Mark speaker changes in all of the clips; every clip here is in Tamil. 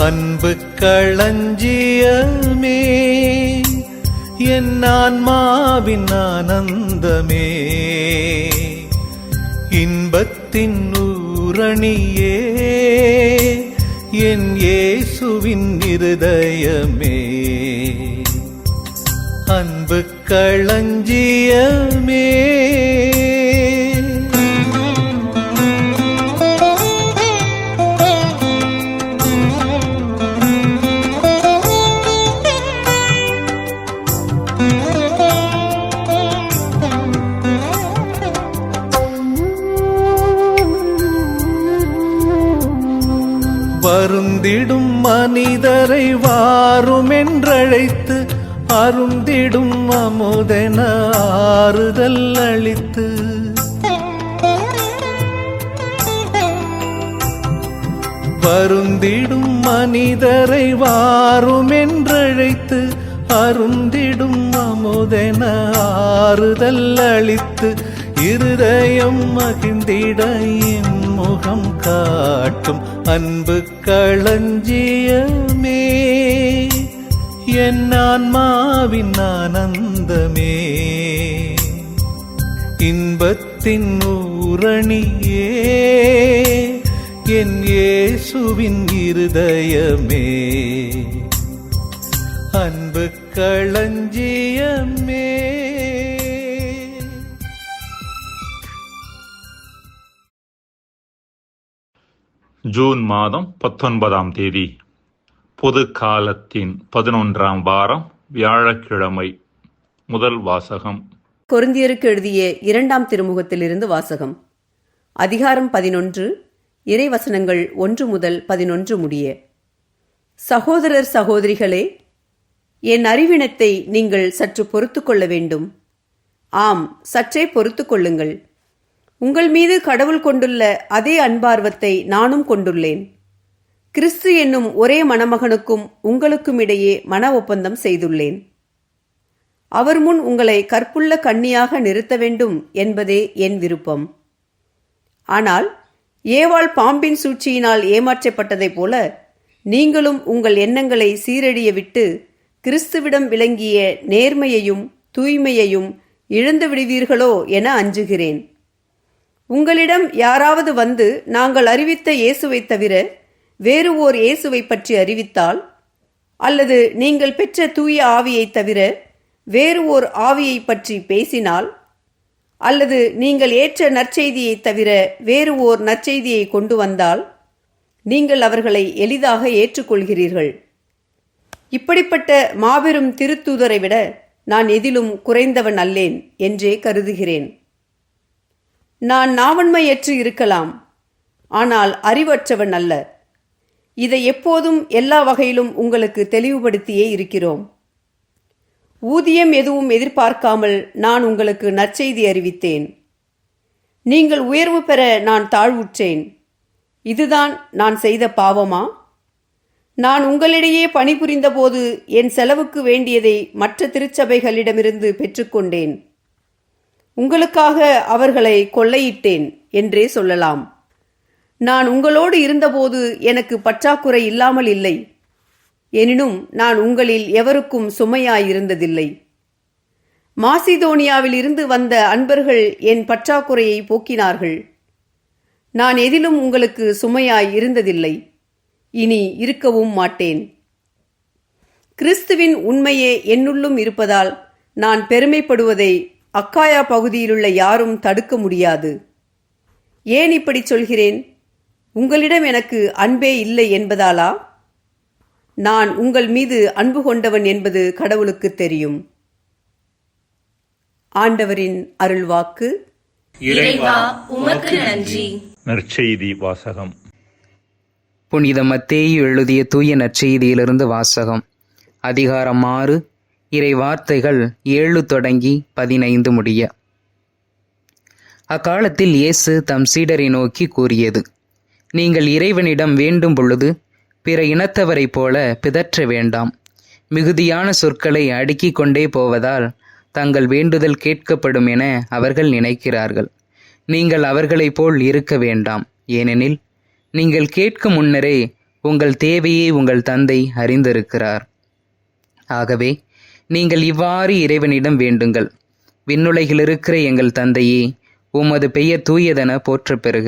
Speaker 1: அன்பு களஞ்சியமே, என் ஆன்மாவின் ஆனந்தமே, இன்பத்தின் ஊரணியே, என் இயேசுவின் இருதயமே. அன்பு களஞ்சியமே. வருந்திடும் மனிதரை வாருமென்றழைத்து, அருந்திடும் அமுதென ஆறுதல் அளித்து, வருந்திடும் மனிதரை வாருமென்றழைத்து, அருந்திடும் அமுதென ஆறுதல் அளித்து, இருதயம் மகிழ்ந்திட முகம் காட்டும் அன்பு களஞ்சியமே, என் ஆன்மாவின் ஆனந்தமே, இன்பத்தின் ஊரணியே, என் இயேசுவின் இருதயமே. அன்பு களஞ்சியமே.
Speaker 2: ஜூன் மாதம் 19ஆம் தேதி, பொது காலத்தின் 11ஆம் வாரம், வியாழக்கிழமை. முதல் வாசகம்
Speaker 3: கொரிந்தியருக்கு எழுதிய 2ஆம் திருமுகத்திலிருந்து வாசகம். அதிகாரம் 11, இறைவசனங்கள் 1 முதல் 11 முடிய. சகோதரர் சகோதரிகளே, என் அறிவினத்தை நீங்கள் சற்று பொறுத்து கொள்ள வேண்டும். ஆம், சற்றே பொறுத்து கொள்ளுங்கள். உங்கள் மீது கடவுள் கொண்டுள்ள அதே அன்பார்வத்தை நானும் கொண்டுள்ளேன். கிறிஸ்து என்னும் ஒரே மணமகனுக்கும் உங்களுக்கும் இடையே மன ஒப்பந்தம் செய்துள்ளேன். அவர் முன் உங்களை கற்புள்ள கன்னியாக நிறுத்த வேண்டும் என்பதே என் விருப்பம். ஆனால் ஏவாள் பாம்பின் சூழ்ச்சியினால் ஏமாற்றப்பட்டதைப் போல நீங்களும் உங்கள் எண்ணங்களை சீரழிய விட்டு கிறிஸ்துவிடம் விளங்கிய நேர்மையையும் தூய்மையையும் இழந்து விடுவீர்களோ என அஞ்சுகிறேன். உங்களிடம் யாராவது வந்து நாங்கள் அறிவித்த இயேசுவை தவிர வேறு ஓர் இயேசுவை பற்றி அறிவித்தால், அல்லது நீங்கள் பெற்ற தூய ஆவியை தவிர வேறு ஓர் ஆவியை பற்றி பேசினால், அல்லது நீங்கள் ஏற்ற நற்செய்தியை தவிர வேறு ஓர் நற்செய்தியை கொண்டு வந்தால், நீங்கள் அவர்களை எளிதாக ஏற்றுக்கொள்கிறீர்கள். இப்படிப்பட்ட மாபெரும் திருத்தூதரை விட நான் எதிலும் குறைந்தவன் அல்லேன் என்றே கருதுகிறேன். நான் நாவன்மையற்று இருக்கலாம், ஆனால் அறிவற்றவன் அல்ல. இதை எப்போதும் எல்லா வகையிலும் உங்களுக்கு தெளிவுபடுத்தியே இருக்கிறோம். ஊதியம் எதுவும் எதிர்பார்க்காமல் நான் உங்களுக்கு நற்செய்தி அறிவித்தேன். நீங்கள் உயர்வு பெற நான் தாழ்வுற்றேன். இதுதான் நான் செய்த பாவமா? நான் உங்களிடையே பணிபுரிந்த போது என் செலவுக்கு வேண்டியதை மற்ற திருச்சபைகளிடமிருந்து பெற்றுக்கொண்டேன். உங்களுக்காக அவர்களை கொள்ளையிட்டேன் என்றே சொல்லலாம். நான் உங்களோடு இருந்தபோது எனக்கு பற்றாக்குறை இல்லாமல் இல்லை. எனினும் நான் உங்களில் எவருக்கும் சுமையாயிருந்ததில்லை. மாசிதோனியாவில் இருந்து வந்த அன்பர்கள் என் பற்றாக்குறையை போக்கினார்கள். நான் எதிலும் உங்களுக்கு சுமையாய் இருந்ததில்லை, இனி இருக்கவும் மாட்டேன். கிறிஸ்துவின் உண்மையே என்னுள்ளும் இருப்பதால் நான் பெருமைப்படுவதை அக்காயா பகுதியிலுள்ள யாரும் தடுக்க முடியாது. ஏன் இப்படி சொல்கிறேன்? உங்களிடம் எனக்கு அன்பே இல்லை என்பதாலா? நான் உங்கள் மீது அன்பு கொண்டவன் என்பது கடவுளுக்கு தெரியும். ஆண்டவரின் அருள்வாக்கு.
Speaker 4: இறைவா, உமக்கு நன்றி.
Speaker 2: நற்செய்தி வாசகம்.
Speaker 5: புனித மத்தேயு எழுதிய தூய நற்செய்தியிலிருந்து வாசகம். அதிகாரம் 6, இறை வார்த்தைகள் 7 தொடங்கி 15 முடிய. அக்காலத்தில் இயேசு தம் சீடரை நோக்கி கூறியது: நீங்கள் இறைவனிடம் வேண்டும் பொழுது பிற இனத்தவரைப் போல பிதற்ற வேண்டாம். மிகுதியான சொற்களை அடுக்கிக் கொண்டே போவதால் தங்கள் வேண்டுதல் கேட்கப்படும் என அவர்கள் நினைக்கிறார்கள். நீங்கள் அவர்களைப் போல் இருக்க வேண்டாம். ஏனெனில் நீங்கள் கேட்கும் முன்னரே உங்கள் தேவையை உங்கள் தந்தை அறிந்திருக்கிறார். ஆகவே நீங்கள் இவ்வாறு இறைவனிடம் வேண்டுங்கள். விண்ணுலகில் இருக்கிற எங்கள் தந்தையே, உமது பெயர் தூயதென போற்றப் பெறுக.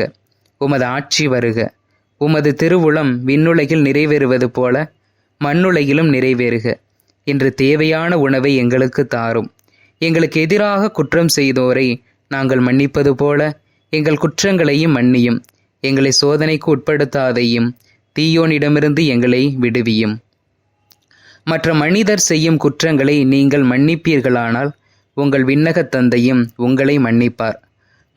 Speaker 5: உமது ஆட்சி வருக. உமது திருவுளம் விண்ணுலகில் நிறைவேறுவது போல மண்ணுலகிலும் நிறைவேறுக. இன்று தேவையான உணவை எங்களுக்கு தாரும். எங்களுக்கு எதிராக குற்றம் செய்தோரை நாங்கள் மன்னிப்பது போல எங்கள் குற்றங்களையும் மன்னியும். எங்களை சோதனைக்கு உட்படுத்தாதையும், தீயோனிடமிருந்து எங்களை விடுவியும். மற்ற மனிதர் செய்யும் குற்றங்களை நீங்கள் மன்னிப்பீர்களானால் உங்கள் விண்ணகத் தந்தையும் உங்களை மன்னிப்பார்.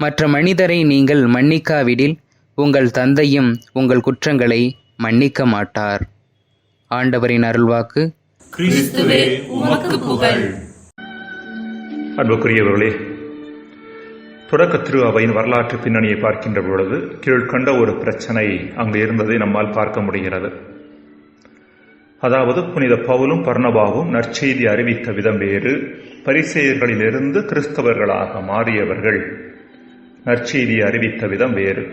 Speaker 5: மற்ற மனிதரை நீங்கள் மன்னிக்காவிடில் உங்கள் தந்தையும் உங்கள் குற்றங்களை மன்னிக்க மாட்டார். ஆண்டவரின் அருள்வாக்கு.
Speaker 4: கிறிஸ்துவே உமக்கு புகழ்.
Speaker 2: அன்புக்குரியவர்களே, தொடக்க திரு அவையின் வரலாற்று பின்னணியை பார்க்கின்ற பொழுது கீழ்கண்ட ஒரு பிரச்சனை அங்கு இருந்ததை நம்மால் பார்க்க முடிகிறது. அதாவது, புனித பவுலும் பர்னபாவும் நற்செய்தி அறிவித்த விதம் வேறு. பரிசேயர்களிலிருந்து கிறிஸ்தவர்களாக மாறியவர்கள் நற்செய்தியை அறிவித்த விதம் வேறு.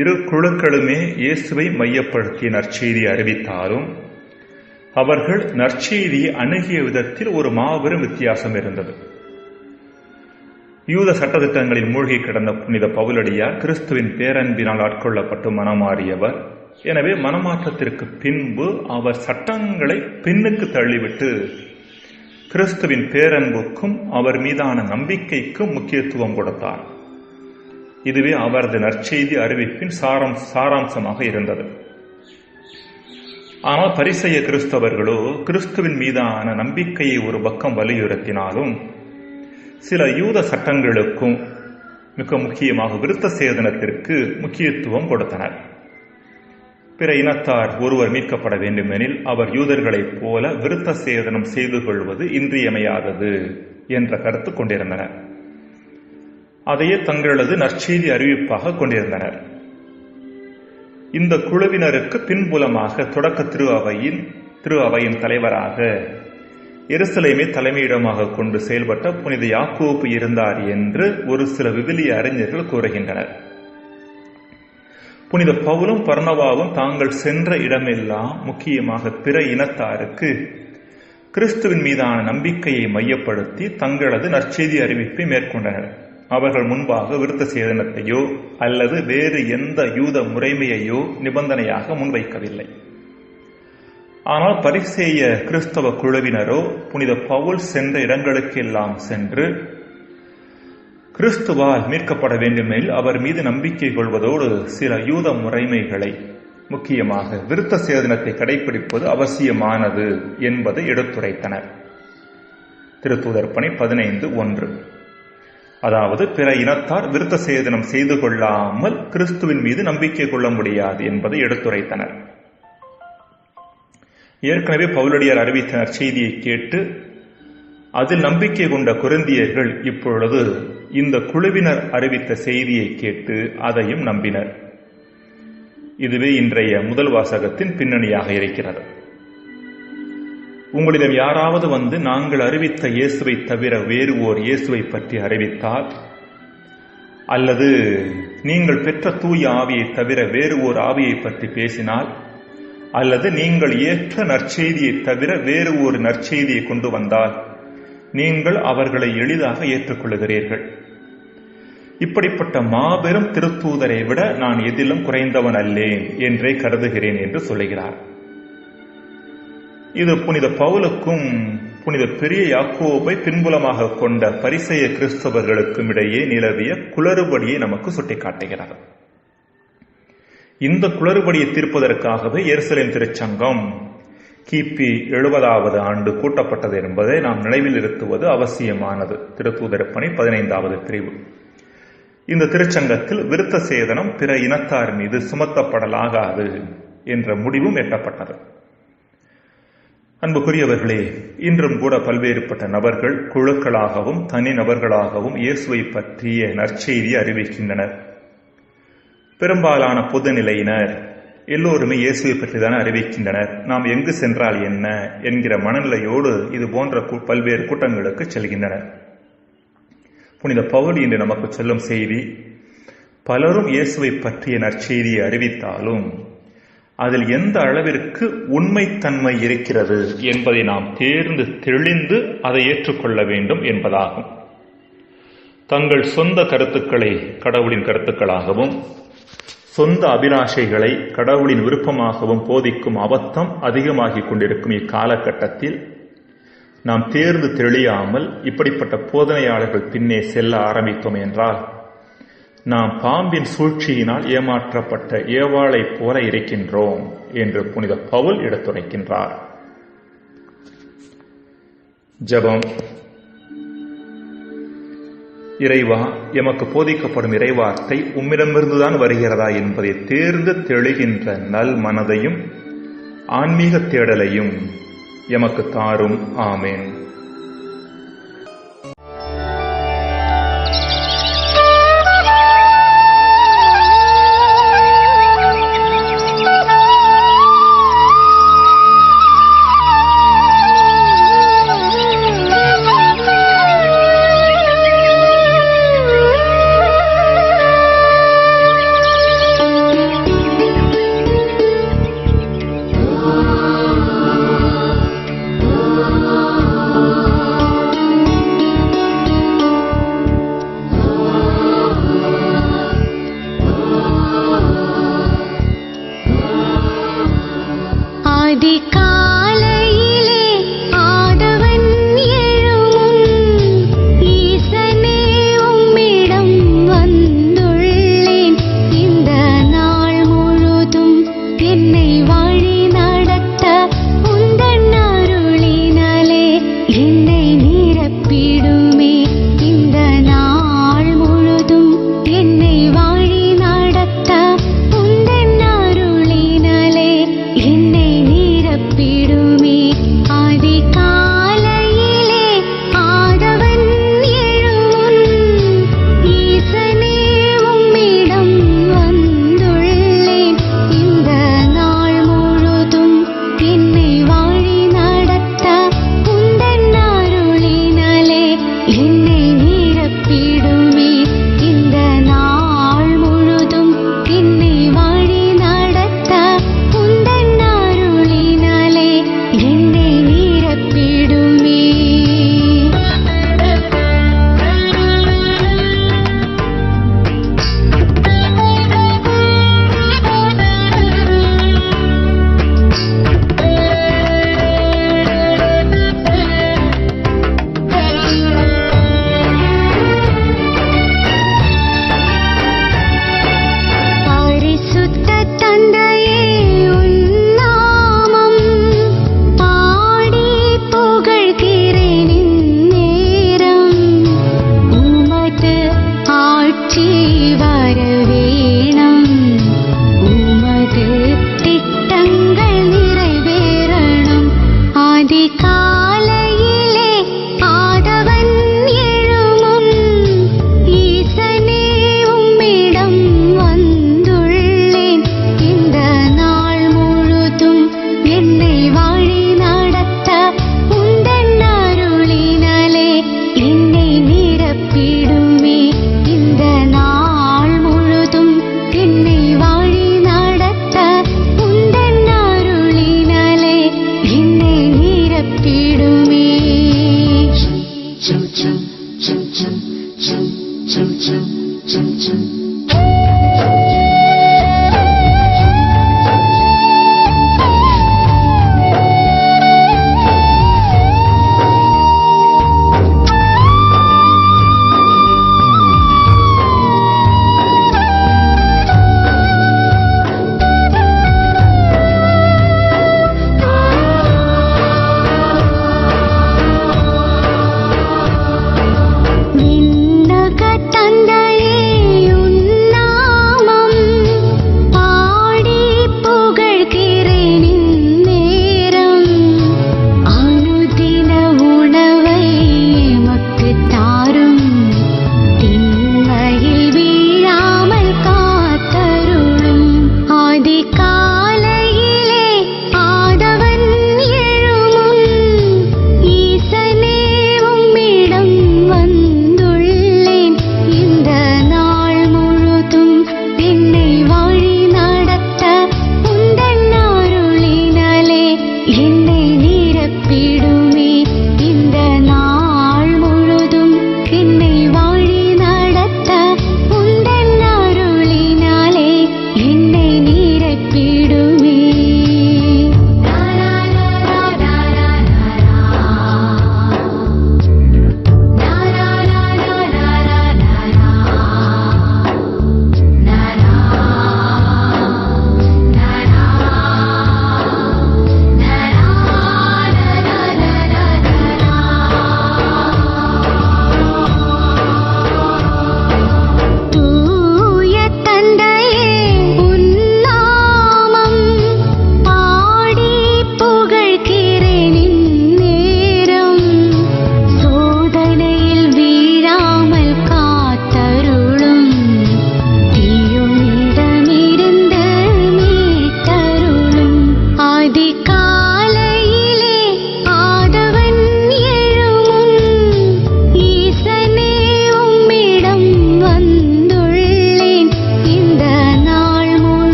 Speaker 2: இரு குழுக்களுமே இயேசுவை மையப்படுத்திய நற்செய்தியை அறிவித்தாலும் அவர்கள் நற்செய்தியை அணுகிய விதத்தில் ஒரு மாபெரும் வித்தியாசம் இருந்தது. யூத சட்டத்திட்டங்களில் மூழ்கி கிடந்த புனித பவுலடியார் கிறிஸ்துவின் பேரன்பினால் ஆட்கொள்ளப்பட்டு மனமாறியவர். எனவே மனமாற்றத்திற்கு பின்பு அவர் சட்டங்களை பின்னுக்கு தள்ளிவிட்டு கிறிஸ்துவின் பேரன்புக்கும் அவர் மீதான நம்பிக்கைக்கும் முக்கியத்துவம் கொடுத்தார். இதுவே அவரது நற்செய்தி அறிவிப்பின் சாராம்சமாக இருந்தது. ஆனால் பரிசேய கிறிஸ்தவர்களோ கிறிஸ்துவின் மீதான நம்பிக்கையை ஒரு பக்கம் வலியுறுத்தினாலும் சில யூத சட்டங்களுக்கும் மிக முக்கியமாக விருத்த சேதனத்திற்கு முக்கியத்துவம் கொடுத்தனர். பிற இனத்தார் ஒருவர் மீட்கப்பட வேண்டுமெனில் அவர் யூதர்களைப் போல விருத்த சேதனம் செய்து கொள்வது இன்றியமையாதது என்ற கருத்து கொண்டிருந்தனர். அதையே தங்களது நற்செய்தி அறிவிப்பாக கொண்டிருந்தனர். இந்த குழுவினருக்கு பின்புலமாக தொடக்க திரு அவையின் தலைவராக எருசலேமை தலைமையிடமாக கொண்டு செயல்பட்ட புனித யாக்கோபு இருந்தார் என்று ஒரு சில விவிலிய அறிஞர்கள் கூறுகின்றனர். புனித பவுலும் பர்னபாவும் தாங்கள் சென்ற இடமெல்லாம் முக்கியமாக பிற இனத்தாருக்கு கிறிஸ்துவின் மீதான நம்பிக்கையை மையப்படுத்தி தங்களது நற்செய்தி அறிவிப்பை மேற்கொண்டனர். அவர்கள் முன்பாக விருத்த சேதனத்தையோ அல்லது வேறு எந்த யூத முறைமையையோ நிபந்தனையாக முன்வைக்கவில்லை. ஆனால் பரிசேய கிறிஸ்தவ குழுவினரோ புனித பவுல் சென்ற இடங்களுக்கெல்லாம் சென்று கிறிஸ்துவால் மீட்கப்பட வேண்டுமெனில் அவர் மீது நம்பிக்கை கொள்வதோடு சில யூத முறைமைகளை, முக்கியமாக விருத்த சேதனத்தை கடைபிடிப்பது அவசியமானது என்பதை எடுத்துரைத்தனர். திருத்தூதர் பணி 15:1. அதாவது, பிற இனத்தார் விருத்த சேதனம் செய்து கொள்ளாமல் கிறிஸ்துவின் மீது நம்பிக்கை கொள்ள முடியாது என்பதை எடுத்துரைத்தனர். ஏற்கனவே பவுலடியார் அறிவித்த நற்செய்தியை கேட்டு அதில் நம்பிக்கை கொண்ட கொரிந்தியர்கள் இப்பொழுது இந்த குழுவினர் அறிவித்த செய்தியை கேட்டு அதையும் நம்பினர். இதுவே இன்றைய முதல் வாசகத்தின் பின்னணியாக இருக்கிறது. உங்களிடம் யாராவது வந்து நாங்கள் அறிவித்த இயேசுவை தவிர வேறு ஓர் இயேசுவை பற்றி அறிவித்தால், அல்லது நீங்கள் பெற்ற தூய ஆவியை தவிர வேறு ஓர் ஆவியை பற்றி பேசினால், அல்லது நீங்கள் ஏற்ற நற்செய்தியை தவிர வேறு ஒரு நற்செய்தியை கொண்டு வந்தால் நீங்கள் அவர்களை எளிதாக ஏற்றுக்கொள்ளுகிறீர்கள். இப்படிப்பட்ட மாபெரும் திருத்தூதரை விட நான் எதிலும் குறைந்தவன் அல்லேன் என்றே கருதுகிறேன் என்று சொல்லுகிறார். இது புனித பவுலுக்கும் புனித பெரிய யாக்கோபை பின்புலமாக கொண்ட பரிசேய கிறிஸ்தவர்களுக்கும் இடையே நிலவிய குளறுபடியை நமக்கு சுட்டிக்காட்டுகிறார். இந்த குளறுபடியை தீர்ப்பதற்காகவே எருசலேம் திருச்சங்கம் கிபி 70வது ஆண்டு கூட்டப்பட்டது என்பதை நாம் நினைவில் இருத்துவது அவசியமானது. திருத்தூதர் பணி 15வது பிரிவு. இந்த திருச்சங்கத்தில் விருத்த சேதனம் பிற இனத்தார் மீது சுமத்தப்படலாகாது என்ற முடிவும் எட்டப்பட்டது. அன்புக்குரியவர்களே, இன்றும் கூட பல்வேறுபட்ட நபர்கள் குழுக்களாகவும் தனி நபர்களாகவும் இயேசுவை பற்றிய நற்செய்தியை அறிவிக்கின்றனர். பெரும்பாலான பொதுநிலையினர் எல்லோருமே இயேசுவை பற்றி தானே அறிவிக்கின்றனர். நாம் எங்கு சென்றால் என்ன என்கிற மனநிலையோடு இது போன்ற பல்வேறு கூட்டங்களுக்கு செல்கின்றனர். புனித பவுல் இன்று நமக்கு சொல்லும் செய்தி, பலரும் இயேசுவை பற்றிய நற்செய்தியை அறிவித்தாலும் அதில் எந்த அளவிற்கு உண்மைத்தன்மை இருக்கிறது என்பதை நாம் தேர்ந்து தெளிந்து அதை ஏற்றுக்கொள்ள வேண்டும் என்பதாகும். தங்கள் சொந்த கருத்துக்களை கடவுளின் கருத்துக்களாகவும் சொந்த அபிலாஷைகளை கடவுளின் விருப்பமாகவும் போதிக்கும் அபத்தம் அதிகமாகிக் கொண்டிருக்கும் இக்காலகட்டத்தில் நாம் தேர்ந்து தெளியாமல் இப்படிப்பட்ட போதனையாளர்கள் பின்னே செல்ல ஆரம்பித்தோம் என்றால் நாம் பாம்பின் சூழ்ச்சியினால் ஏமாற்றப்பட்ட ஏவாளைப் போல இருக்கின்றோம் என்று புனித பவுல் எடுத்துரைக்கின்றார். ஜெபம். இறைவா, எமக்கு போதிக்கப்படும் இறைவார்த்தை உம்மிடமிருந்துதான் வருகிறதா என்பதை தேர்ந்து தெளிகின்ற நல் மனதையும் ஆன்மீக தேடலையும் எமக்கு தாரும். ஆமேன்.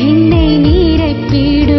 Speaker 6: என்னை நீரப்பிடும்